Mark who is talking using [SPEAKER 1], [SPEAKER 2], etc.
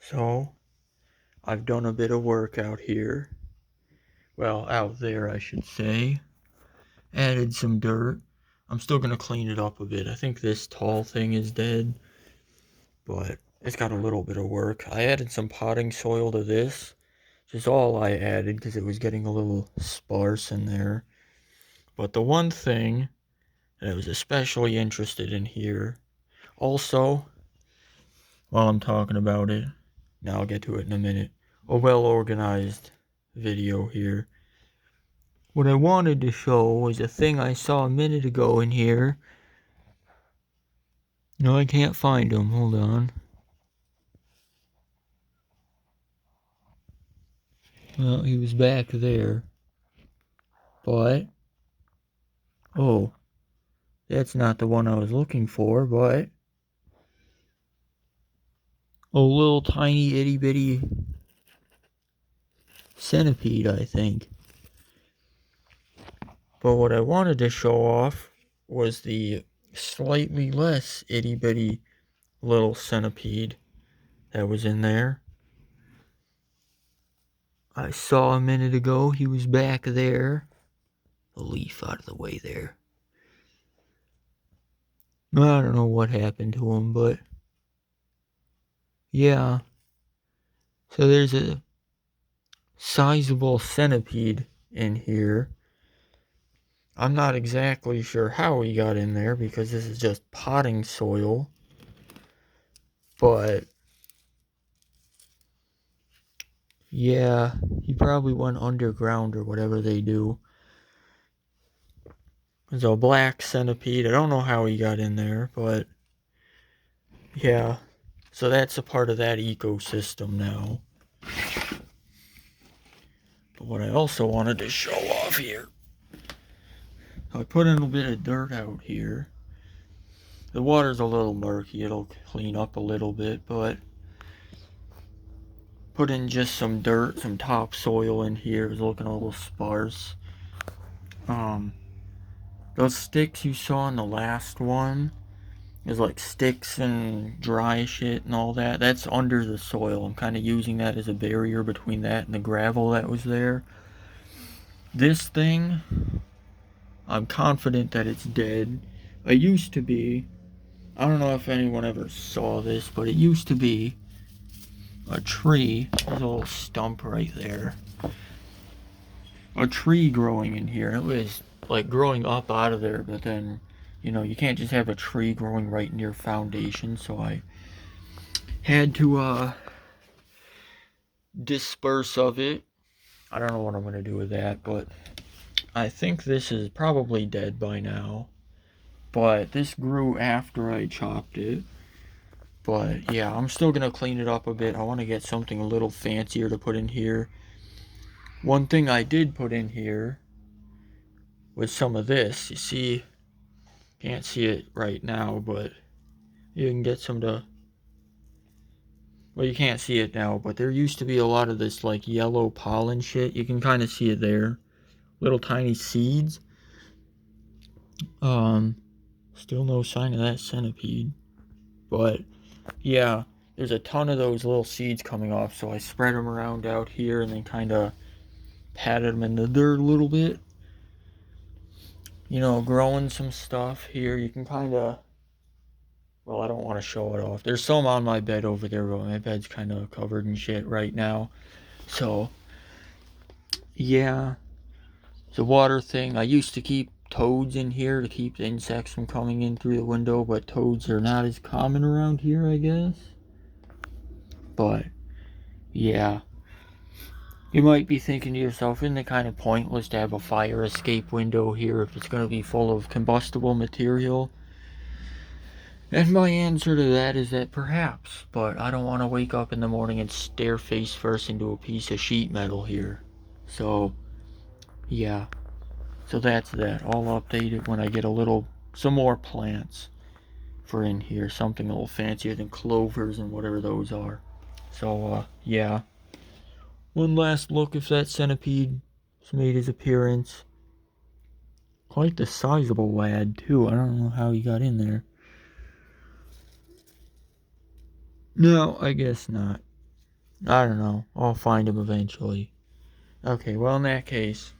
[SPEAKER 1] So, I've done a bit of work out here. Well, out there, I should say. Added some dirt. I'm still gonna clean it up a bit. I think this tall thing is dead, but it's got a little bit of work. I added some potting soil to this. Just all I added because it was getting a little sparse in there. But the one thing that I was especially interested in here, also, while I'm talking about it, now I'll get to it in a minute, a well-organized video here. What I wanted to show was a thing I saw a minute ago in here. No, I can't find him. Hold on. Well, he was back there. But, oh, that's not the one I was looking for, but a little tiny itty bitty centipede, I think. But what I wanted to show off was the slightly less itty bitty little centipede that was in there. I saw a minute ago he was back there. A leaf out of the way there. I don't know what happened to him, but yeah. So there's a sizable centipede in here. I'm not exactly sure how he got in there because this is just potting soil. But yeah, he probably went underground or whatever they do. There's a black centipede. I don't know how he got in there, but yeah. So that's a part of that ecosystem now. But what I also wanted to show off here, I put in a bit of dirt out here. The water's a little murky, it'll clean up a little bit, but put in just some dirt, some topsoil in here. It's looking a little sparse. Those sticks you saw in the last one, there's like sticks and dry shit and all that. That's under the soil. I'm kind of using that as a barrier between that and the gravel that was there. This thing, I'm confident that it's dead. It used to be, I don't know if anyone ever saw this, but it used to be a tree. There's a little stump right there. A tree growing in here. It was like growing up out of there, but then, you know, you can't just have a tree growing right near foundation, so I had to disperse of it. I don't know what I'm gonna do with that, but I think this is probably dead by now. But this grew after I chopped it. But yeah, I'm still gonna clean it up a bit. I want to get something a little fancier to put in here. One thing I did put in here was some of this. You see, can't see it right now, but you can get some to, well, you can't see it now, but there used to be a lot of this like yellow pollen shit. You can kind of see it there. Little tiny seeds. Still no sign of that centipede. But yeah, there's a ton of those little seeds coming off, so I spread them around out here and then kind of patted them in the dirt a little bit. You know, growing some stuff here. You can kind of, well, I don't want to show it off. There's some on my bed over there, but my bed's kind of covered in shit right now. So, yeah. The water thing. I used to keep toads in here to keep the insects from coming in through the window, but toads are not as common around here, I guess. But, yeah. You might be thinking to yourself, isn't it kind of pointless to have a fire escape window here if it's going to be full of combustible material? And my answer to that is that perhaps, but I don't want to wake up in the morning and stare face first into a piece of sheet metal here. So, yeah. So that's that. I'll update it when I get some more plants for in here. Something a little fancier than clovers and whatever those are. So, yeah. One last look if that centipede has made his appearance. Quite the sizable lad, too. I don't know how he got in there. No, I guess not. I don't know. I'll find him eventually. Okay, well, in that case,